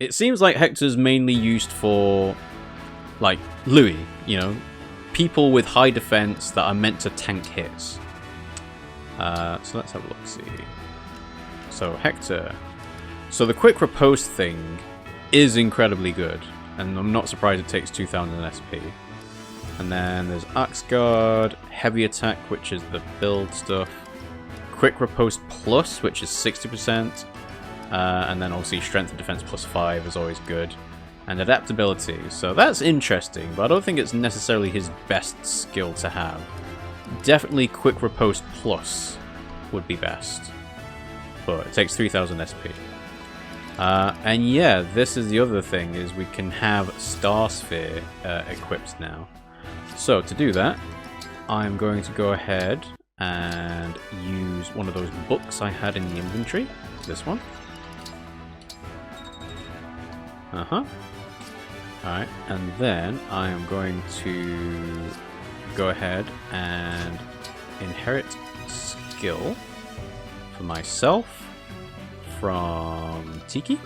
it seems like Hector's mainly used for, like, Louis, you know, people with high defense that are meant to tank hits. So let's have a look, see. So Hector. So the quick riposte thing is incredibly good, and I'm not surprised it takes 2000 SP. And then there's Axe Guard, Heavy Attack, which is the build stuff, Quick Riposte Plus, which is 60%, and then obviously Strength and Defense plus 5 is always good, and Adaptability. So that's interesting, but I don't think it's necessarily his best skill to have. Definitely Quick Riposte Plus would be best, but it takes 3000 SP. And yeah, this is the other thing, is we can have Star Sphere equipped now. So to do that, I'm going to go ahead and use one of those books I had in the inventory. This one. Alright, and then I am going to go ahead and inherit skill for myself from Tiki.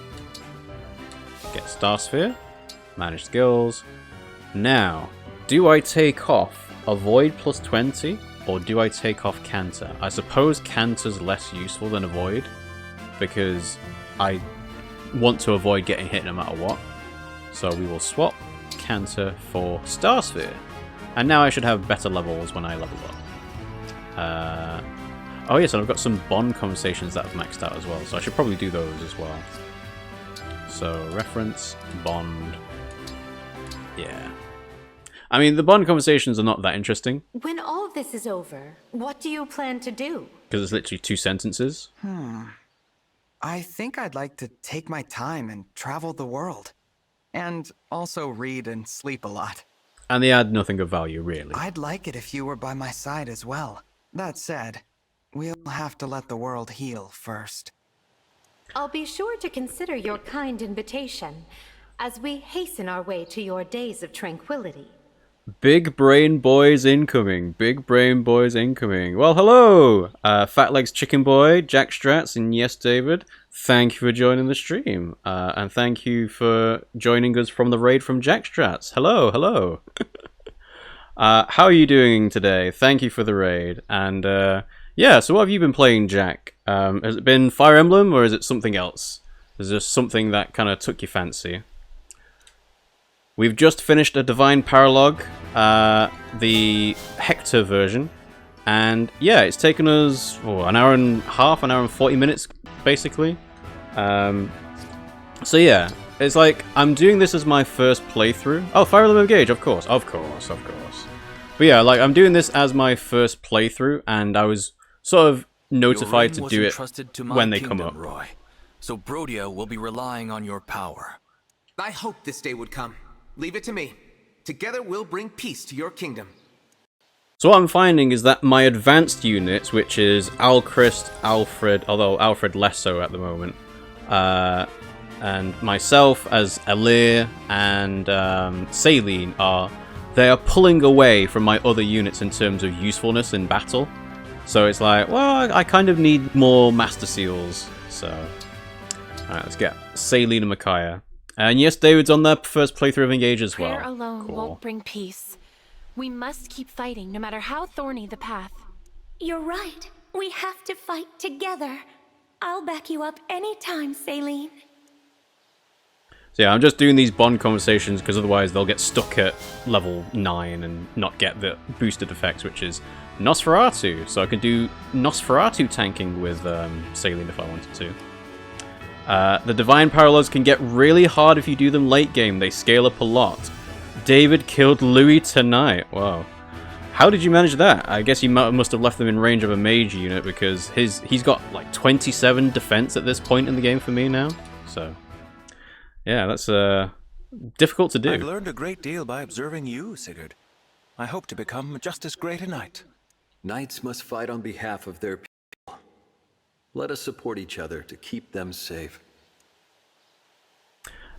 Get Star Sphere, manage skills. Now, do I take off Avoid plus 20 or do I take off Canter? I suppose Canter's less useful than Avoid because I want to avoid getting hit no matter what. So we will swap Canter for Star Sphere. And now I should have better levels when I level up. Oh yes, and I've got some bond conversations that I've maxed out as well, so I should probably do those as well. So, reference, bond. Yeah. I mean, the bond conversations are not that interesting. When all this is over, what do you plan to do? Because it's literally 2 sentences. I think I'd like to take my time and travel the world. And also read and sleep a lot. And they add nothing of value, really. I'd like it if you were by my side as well. That said, we'll have to let the world heal first. I'll be sure to consider your kind invitation as we hasten our way to your days of tranquility. Big brain boys incoming. Big brain boys incoming. Well, hello! Fat Legs Chicken Boy, Jack Strats, and yes, David. Thank you for joining the stream. And thank you for joining us from the raid from Jack Strats. Hello, hello. How are you doing today? Thank you for the raid. And yeah, so what have you been playing, Jack? Has it been Fire Emblem or is it something else? Is there something that kind of took your fancy? We've just finished a Divine Paralogue, the Hector version, and yeah, it's taken us an hour and a half, an hour and 40 minutes, basically. So yeah, it's like, I'm doing this as my first playthrough. Oh, Fire Emblem Engage, of course. But yeah, like, I'm doing this as my first playthrough, and I was sort of notified to do it when they come up. Roy. So Brodia will be relying on your power. I hoped this day would come. Leave it to me. Together we'll bring peace to your kingdom. So what I'm finding is that my advanced units, which is Alchrist, Alfred, although Alfred less so at the moment, and myself as Alear and Saline they are pulling away from my other units in terms of usefulness in battle. So it's like, well, I kind of need more Master Seals. So, alright, let's get Saline and Micaiah. And yes, David's on their first playthrough of Engage as well. Prayer alone Cool. won't bring peace. We must keep fighting, no matter how thorny the path. You're right. We have to fight together. I'll back you up anytime, Saline. So yeah, I'm just doing these bond conversations because otherwise they'll get stuck at level 9 and not get the boosted effects, which is Nosferatu. So I can do Nosferatu tanking with Saline if I wanted to. The Divine Paralogues can get really hard if you do them late game. They scale up a lot. David killed Louis tonight. Wow. How did you manage that? I guess you must have left them in range of a mage unit because he's got like 27 defense at this point in the game for me now. So, yeah, that's difficult to do. I've learned a great deal by observing you, Sigurd. I hope to become just as great a knight. Knights must fight on behalf of their people. Let us support each other to keep them safe.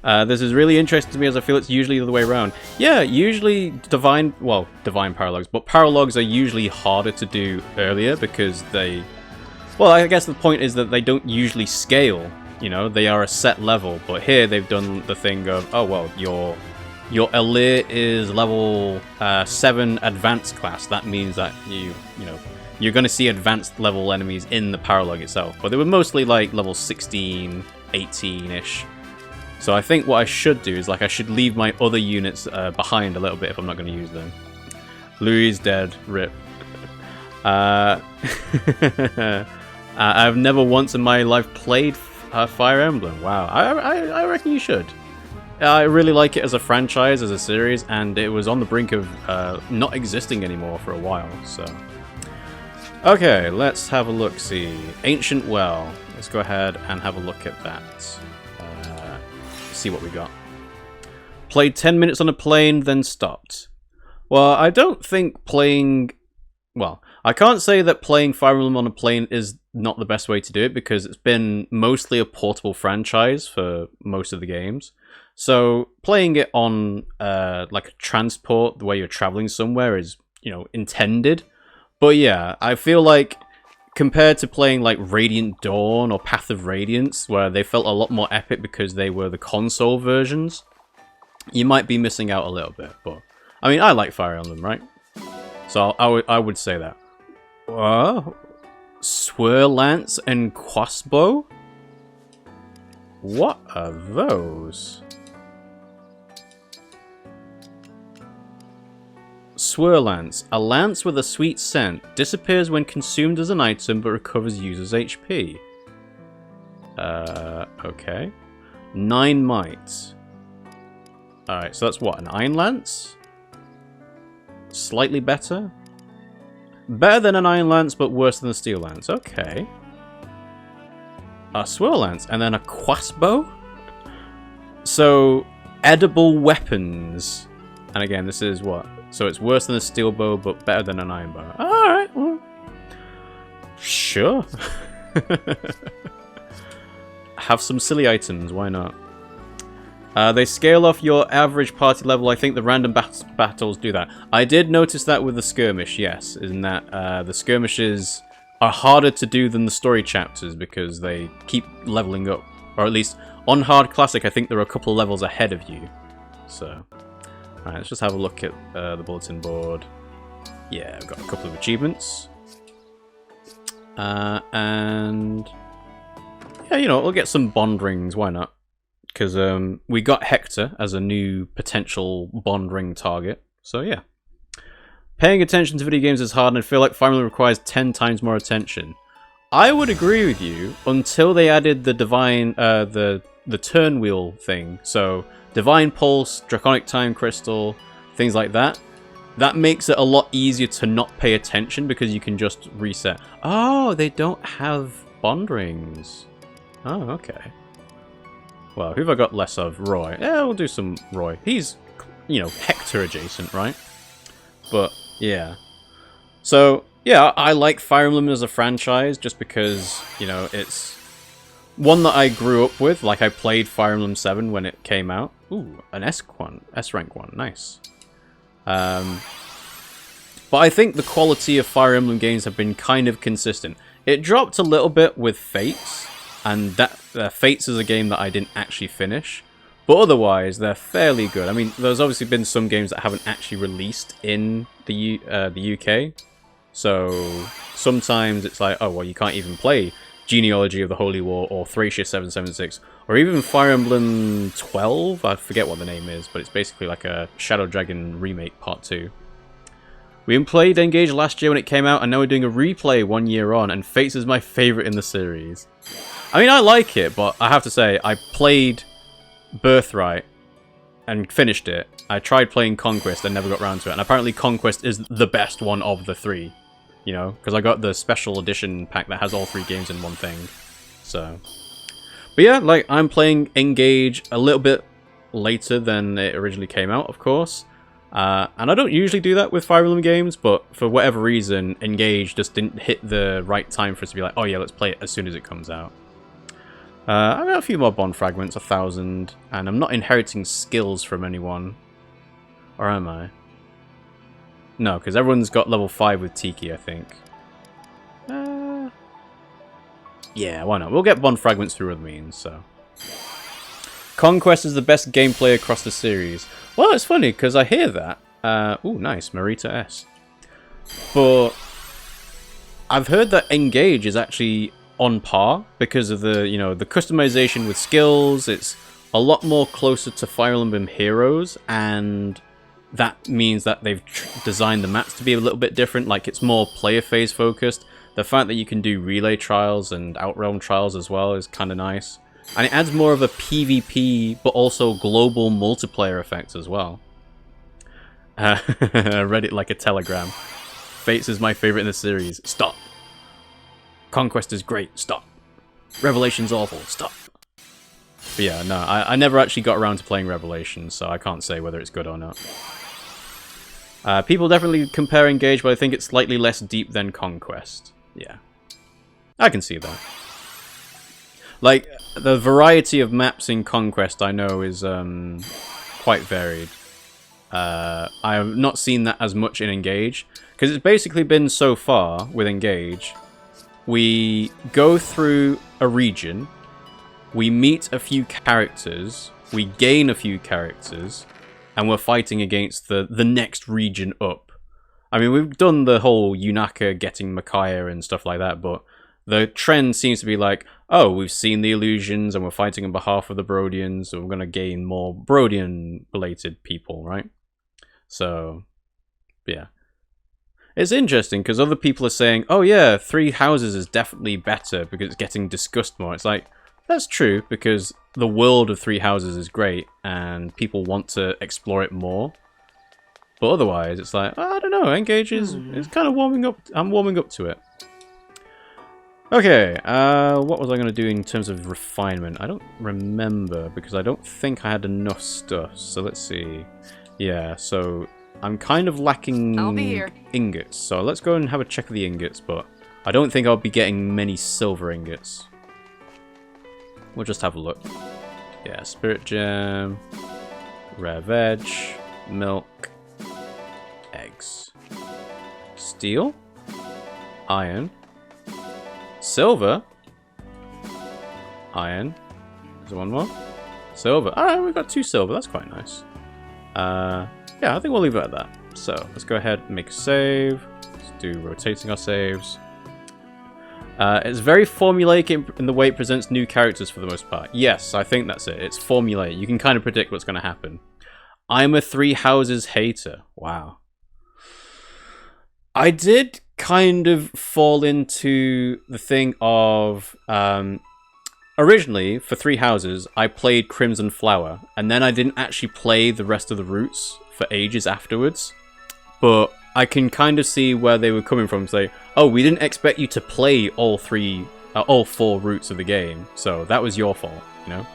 This is really interesting to me as I feel it's usually the other way around. Yeah, usually Divine Paralogues, but Paralogues are usually harder to do earlier because they... Well, I guess the point is that they don't usually scale. You know, they are a set level, but here they've done the thing of, oh well, your Alear is level 7 advanced class. That means that you know, you're going to see advanced level enemies in the paralog itself, but they were mostly like level 16, 18-ish. So I think what I should do is, like, I should leave my other units behind a little bit if I'm not going to use them. Louis dead, rip. I've never once in my life played Fire Emblem. Wow, I reckon you should. I really like it as a franchise, as a series, and it was on the brink of not existing anymore for a while, so... Okay, let's have a look-see. Ancient Well. Let's go ahead and have a look at that. See what we got. Played 10 minutes on a plane, then stopped. Well, I don't think playing... Well, I can't say that playing Fire Emblem on a plane is not the best way to do it, because it's been mostly a portable franchise for most of the games. So playing it on like a transport, the way you're traveling somewhere, is, you know, intended. But yeah, I feel like compared to playing like Radiant Dawn or Path of Radiance, where they felt a lot more epic because they were the console versions, you might be missing out a little bit. But I mean, I like Fire Emblem, right? So I would say that. Swirlance and Quasbo? What are those? Swirlance, a lance with a sweet scent, disappears when consumed as an item but recovers user's HP. Okay. 9 might. Alright, so that's what, an iron lance? Slightly better? Better than an iron lance, but worse than a steel lance. Okay. A swirl lance, and then a quasbo? So, edible weapons. And again, this is what? So it's worse than a steel bow, but better than an iron bow. Alright, well. Sure. Have some silly items, why not? They scale off your average party level. I think the random battles do that. I did notice that with the skirmish, yes. In that the skirmishes are harder to do than the story chapters because they keep leveling up. Or at least on Hard Classic, I think there are a couple of levels ahead of you. So... Alright, let's just have a look at the bulletin board. Yeah, I've got a couple of achievements. And... yeah, you know, we'll get some bond rings, why not? Because we got Hector as a new potential bond ring target. So, yeah. Paying attention to video games is hard, and I feel like Fire Emblem requires 10 times more attention. I would agree with you until they added the divine... the turn wheel thing. So... Divine Pulse, Draconic Time Crystal, things like that. That makes it a lot easier to not pay attention because you can just reset. Oh, they don't have bond rings. Oh, okay. Well, who have I got less of? Roy. Yeah, we'll do some Roy. He's, you know, Hector adjacent, right? But, yeah. So, yeah, I like Fire Emblem as a franchise just because, you know, it's one that I grew up with. Like, I played Fire Emblem 7 when it came out. Ooh, an S-rank one, nice. But I think the quality of Fire Emblem games have been kind of consistent. It dropped a little bit with Fates, and that Fates is a game that I didn't actually finish. But otherwise, they're fairly good. I mean, there's obviously been some games that haven't actually released in the UK. So sometimes it's like, oh, well, you can't even play Genealogy of the Holy War or Thracia 776 or even Fire Emblem 12. I forget what the name is, but it's basically like a Shadow Dragon remake part 2. We played Engage last year when it came out, and now we're doing a replay 1 year on, and Fates is my favorite in the series. I mean, I like it, but I have to say, I played Birthright and finished it. I tried playing Conquest and never got around to it, and apparently Conquest is the best one of the 3. You know, because I got the special edition pack that has all 3 games in one thing. So, but yeah, like, I'm playing Engage a little bit later than it originally came out, of course. And I don't usually do that with Fire Emblem games, but for whatever reason, Engage just didn't hit the right time for us to be like, oh yeah, let's play it as soon as it comes out. I've got a few more bond fragments, 1,000, and I'm not inheriting skills from anyone. Or am I? No, because everyone's got level 5 with Tiki, I think. Yeah, why not? We'll get bond fragments through other means, so. Conquest is the best gameplay across the series. Well, it's funny, because I hear that. Ooh, nice. Marita S. But I've heard that Engage is actually on par because of the, you know, the customization with skills. It's a lot more closer to Fire Emblem Heroes, and that means that they've designed the maps to be a little bit different. Like, it's more player phase focused. The fact that you can do relay trials and Outrealm trials as well is kind of nice. And it adds more of a PvP, but also global multiplayer effect as well. I read it like a telegram. Fates is my favorite in the series. Stop. Conquest is great. Stop. Revelation's awful. Stop. But yeah, no, I never actually got around to playing Revelations, so I can't say whether it's good or not. People definitely compare Engage, but I think it's slightly less deep than Conquest. Yeah. I can see that. Like, the variety of maps in Conquest, I know, is quite varied. I have not seen that as much in Engage, because it's basically been so far with Engage. We go through a region, we meet a few characters, we gain a few characters, and we're fighting against the next region up. I mean, we've done the whole Yunaka getting Micaiah and stuff like that, but the trend seems to be like, oh, we've seen the Illusions and we're fighting on behalf of the Brodians, so we're going to gain more Brodian-related people, right? So, yeah. It's interesting, because other people are saying, oh yeah, Three Houses is definitely better because it's getting discussed more. It's like, that's true, because the world of Three Houses is great, and people want to explore it more. But otherwise, it's like, I don't know, Engage is kind of warming up. I'm warming up to it. Okay, what was I going to do in terms of refinement? I don't remember, because I don't think I had enough stuff. So let's see. Yeah, so I'm kind of lacking ingots. So let's go and have a check of the ingots, but I don't think I'll be getting many silver ingots. We'll just have a look. Yeah, Spirit Gem, Rare Veg, Milk, Eggs, Steel, Iron, Silver, Iron. Is there one more? Silver. Alright, we've got 2 silver. That's quite nice. Yeah, I think we'll leave it at that. So, let's go ahead and make a save. Let's do rotating our saves. It's very formulaic in the way it presents new characters for the most part. Yes, I think that's it. It's formulaic. You can kind of predict what's going to happen. I'm a Three Houses hater. Wow. I did kind of fall into the thing of... originally, for Three Houses, I played Crimson Flower, and then I didn't actually play the rest of the routes for ages afterwards. But I can kind of see where they were coming from, say, oh, we didn't expect you to play all 4 routes of the game, so that was your fault, you know?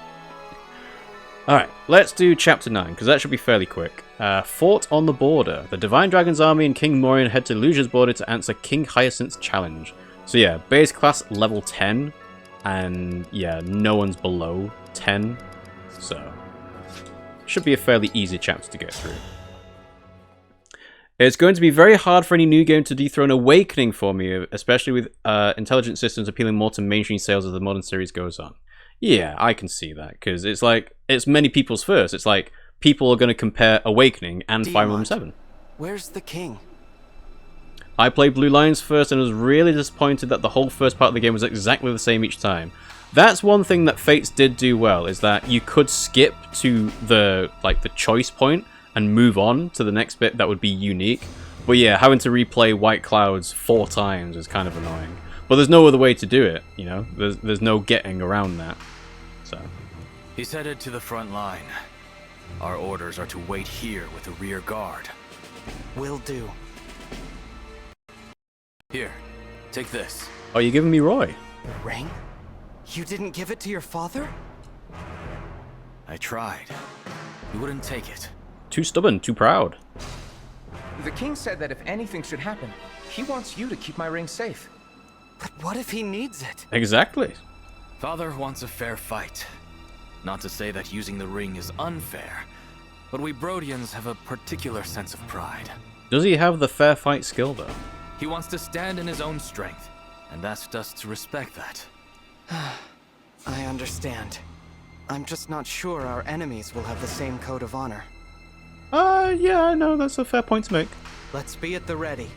Alright, let's do Chapter 9, because that should be fairly quick. Fort on the Border. The Divine Dragon's army and King Morion head to Elusia's border to answer King Hyacinth's challenge. So yeah, base class level 10, and yeah, no one's below 10, so should be a fairly easy chapter to get through. It's going to be very hard for any new game to dethrone Awakening for me, especially with intelligent systems appealing more to mainstream sales as the modern series goes on. Yeah, I can see that, because it's like, it's many people's first. It's like, people are going to compare Awakening and Fire Emblem 7. Where's the king? I played Blue Lions first and was really disappointed that the whole first part of the game was exactly the same each time. That's one thing that Fates did do well, is that you could skip to the choice point and move on to the next bit that would be unique. But yeah, having to replay White Clouds 4 times is kind of annoying. But there's no other way to do it, you know? There's no getting around that. So. He's headed to the front line. Our orders are to wait here with the rear guard. Will do. Here, take this. Oh, you're giving me Roy? The ring? You didn't give it to your father? I tried. He wouldn't take it. Too stubborn, too proud. The king said that if anything should happen, he wants you to keep my ring safe. But what if he needs it? Exactly. Father wants a fair fight. Not to say that using the ring is unfair, but we Brodians have a particular sense of pride. Does he have the fair fight skill, though? He wants to stand in his own strength, and asked us to respect that. I understand. I'm just not sure our enemies will have the same code of honor. Yeah, no, that's a fair point to make. Let's be at the ready.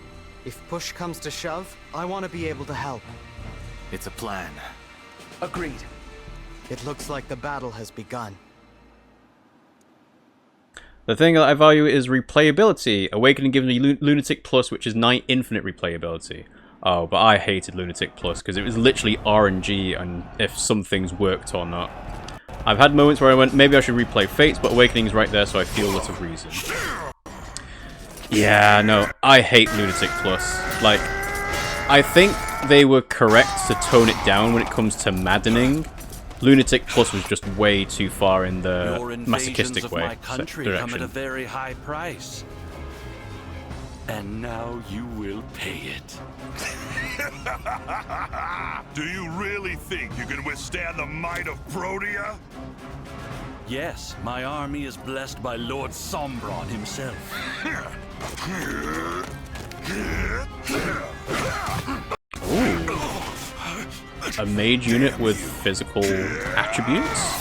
If push comes to shove, I want to be able to help. It's a plan. Agreed. It looks like the battle has begun. The thing that I value is replayability. Awakening gives me Lunatic Plus, which is nigh infinite replayability. Oh, but I hated Lunatic Plus because it was literally RNG and if some things worked or not. I've had moments where I went, maybe I should replay Fates, but Awakening's right there, so I feel lots of reason. Yeah, no, I hate Lunatic Plus. Like, I think they were correct to tone it down when it comes to maddening. Lunatic Plus was just way too far in the masochistic way. My country come at a very high price. And now you will pay it. Do you really think you can withstand the might of Protea? Yes, my army is blessed by Lord Sombron himself. Ooh. A mage unit with physical attributes?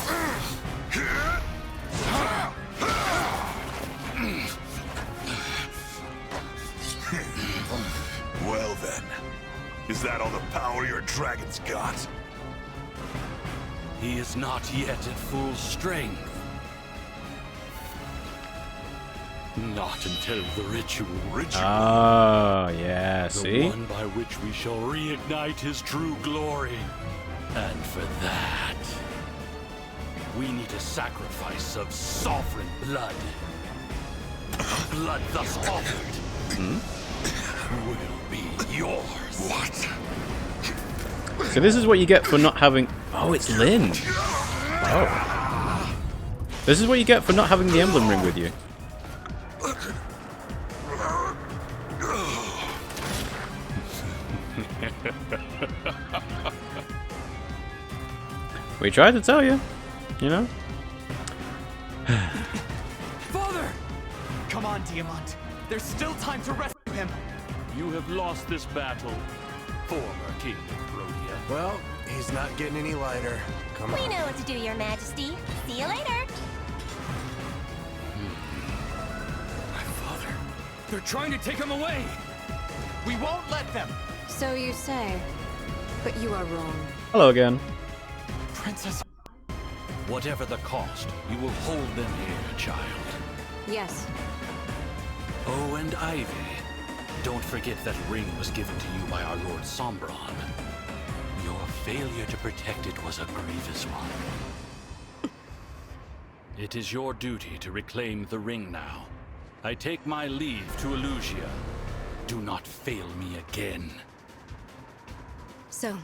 Well then, is that all the power your dragon's got? He is not yet at full strength. Not until the ritual. Ah, yeah, see? The one by which we shall reignite his true glory. And for that, we need a sacrifice of sovereign blood. Blood thus offered will be yours. What? So this is what you get for not having... Oh, it's Lynn. Oh. This is what you get for not having the emblem ring with you. We tried to tell you, you know? Father! Come on, Diamant. There's still time to rescue him. You have lost this battle, former King of Protea. Well, he's not getting any lighter. Come on. We know what to do, Your Majesty. See you later. My father. They're trying to take him away. We won't let them. So you say, but you are wrong. Hello again. Princess. Whatever the cost, you will hold them here, child. Yes. Oh, and Ivy. Don't forget that ring was given to you by our Lord Sombron. Your failure to protect it was a grievous one. It is your duty to reclaim the ring now. I take my leave to Elusia. Do not fail me again. So,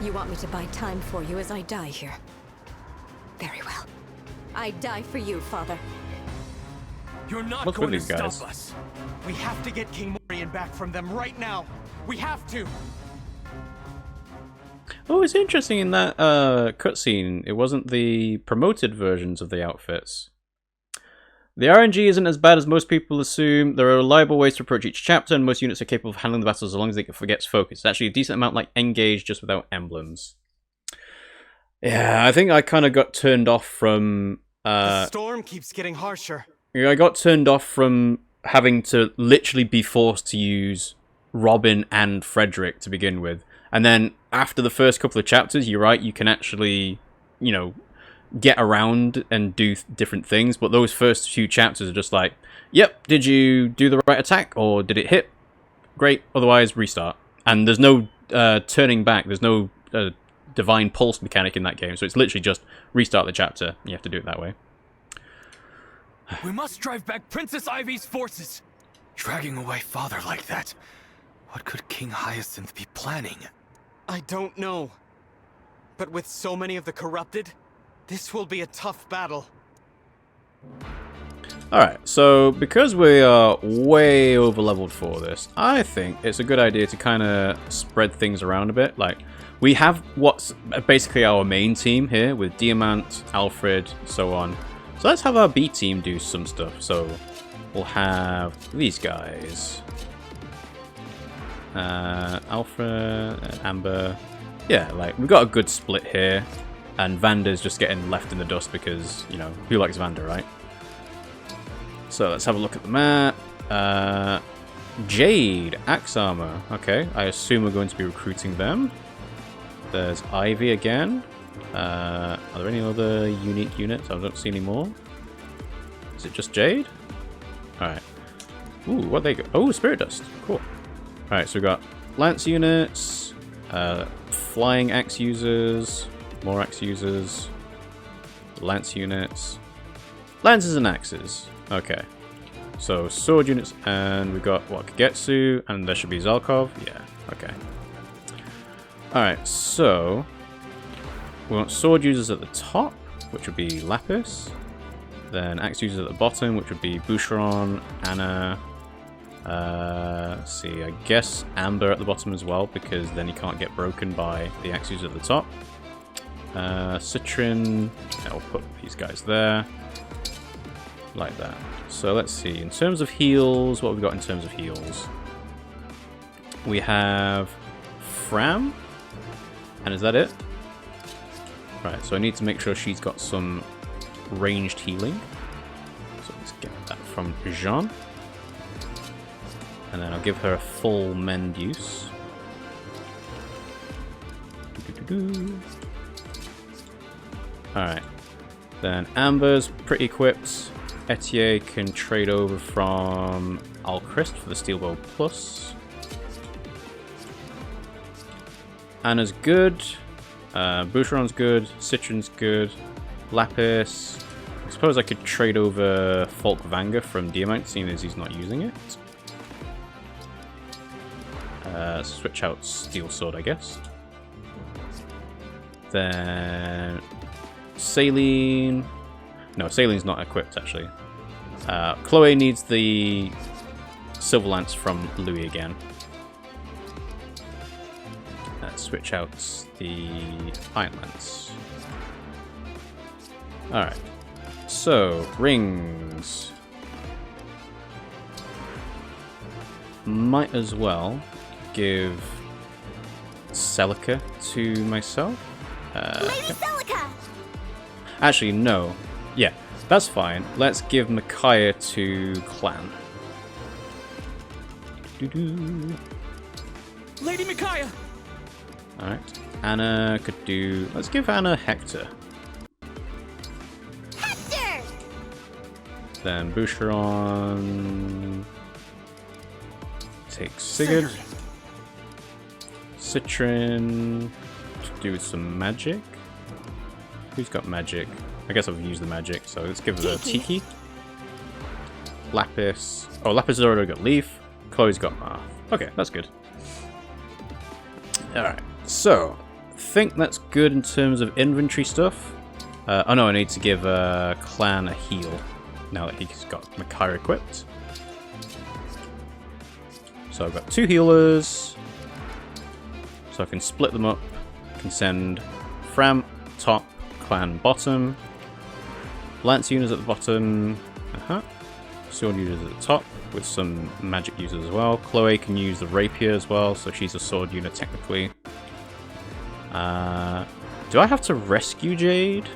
you want me to buy time for you as I die here? Very well. I die for you, Father. You're not What's going with to these stop guys? us. We have to get King Morian back from them right now. We have to. Oh, it's interesting in that cutscene. It wasn't the promoted versions of the outfits. The RNG isn't as bad as most people assume. There are reliable ways to approach each chapter, and most units are capable of handling the battles as long as they forget focus. It's actually a decent amount like Engage, just without emblems. Yeah, I think I kind of got turned off from... the storm keeps getting harsher. I got turned off from having to literally be forced to use Robin and Frederick to begin with. And then after the first couple of chapters, you're right, you can actually, you know, get around and do different things. But those first few chapters are just like, yep, did you do the right attack or did it hit? Great, otherwise restart. And there's no turning back. There's no divine pulse mechanic in that game. So it's literally just restart the chapter. You have to do it that way. We must drive back Princess Ivy's forces. Dragging away father like that. What could King Hyacinth be planning? I don't know. But with so many of the corrupted, this will be a tough battle. Alright, so because we are way over leveled for this, I think it's a good idea to kind of spread things around a bit. Like, we have what's basically our main team here with Diamant, Alfred, so on. So let's have our B team do some stuff. So we'll have these guys. Alfred, Amber, yeah, like, we've got a good split here. And Vanda's just getting left in the dust because, you know, who likes Vanda, right? So let's have a look at the map. Jade, Axe Armor. Okay, I assume we're going to be recruiting them. There's Ivy again. Are there any other unique units? I don't see any more. Is it just Jade? Alright. Ooh, what they go? Oh, Spirit Dust. Cool. Alright, so we've got Lance units, Flying Axe users, more Axe users, Lance units. Lances and Axes. Okay. So, sword units, and we've got, what, Kagetsu, and there should be Zalkov? Yeah, okay. Alright, so we want sword users at the top, which would be Lapis. Then axe users at the bottom, which would be Boucheron, Anna. Let's see, I guess Amber at the bottom as well, because then he can't get broken by the axe users at the top. Citrin, I'll put these guys there. Like that. So let's see, in terms of heals, what have we got in terms of heals? We have Fram. And is that it? Right, so I need to make sure she's got some ranged healing. So let's get that from Jean. And then I'll give her a full mend use. Alright. Then Amber's pretty equipped. Etier can trade over from Alchrist for the Steelbow Plus. Anna's good. Boucheron's good. Citron's good. Lapis. I suppose I could trade over Falk Vanga from Diamant, seeing as he's not using it. Switch out Steel Sword, I guess. Then Saline. No, Saline's not equipped, actually. Chloe needs the Silver Lance from Louis again. Let's switch out the Iron Lance. Alright. So, rings. Might as well give Celica to myself. Lady Celica! Actually, no. Yeah, that's fine. Let's give Micaiah to Clan. Lady Micaiah! Alright. Anna could do... Let's give Anna Hector. Hector! Then Boucheron takes Sigurd. Citrin to do with some magic. Who's got magic? I guess I've used the magic, so let's give her Tiki. Lapis. Oh, Lapis has already got Leaf. Chloe's got Marth. Okay, that's good. Alright, so I think that's good in terms of inventory stuff. Oh no, I need to give Clan a heal now that he's got Micaiah equipped. So I've got 2 healers. So I can split them up. I can send Fram top, Clan bottom. Lance units at the bottom. Sword users at the top with some magic users as well. Chloe can use the rapier as well, so she's a sword unit technically. Do I have to rescue Jade?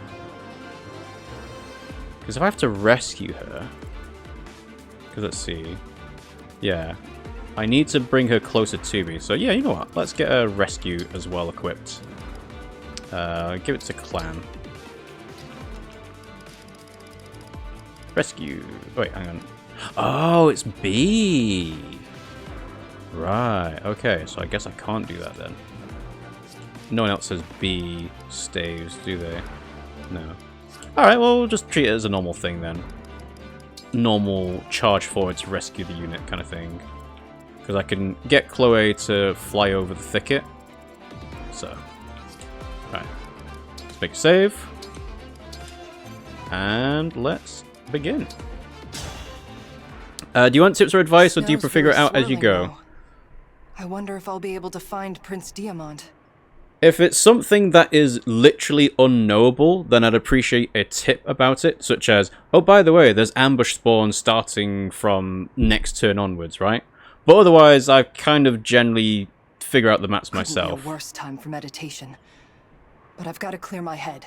Because if I have to rescue her... Because let's see. Yeah. I need to bring her closer to me. So yeah, you know what? Let's get a rescue as well equipped. Give it to Clan. Rescue. Wait, hang on. Oh, it's B. Right. Okay. So I guess I can't do that then. No one else says B staves, do they? No. Alright, well, we'll just treat it as a normal thing then. Normal charge forward to rescue the unit kind of thing. Because I can get Chloe to fly over the thicket. So. Alright. Let's make a save. And let's begin. Do you want tips or advice, or do you figure it out as you go? I wonder if I'll be able to find Prince Diamant. If it's something that is literally unknowable, then I'd appreciate a tip about it, such as, oh, by the way, there's ambush spawns starting from next turn onwards, right? But otherwise, I kind of generally figure out the maps Couldn't myself. be a worse time for meditation. But I've got to clear my head.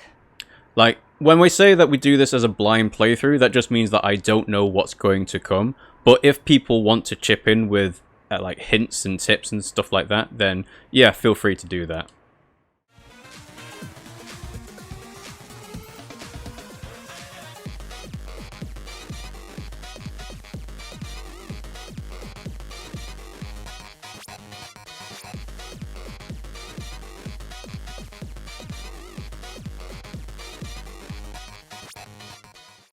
Like, when we say that we do this as a blind playthrough, that just means that I don't know what's going to come. But if people want to chip in with like hints and tips and stuff like that, then yeah, feel free to do that.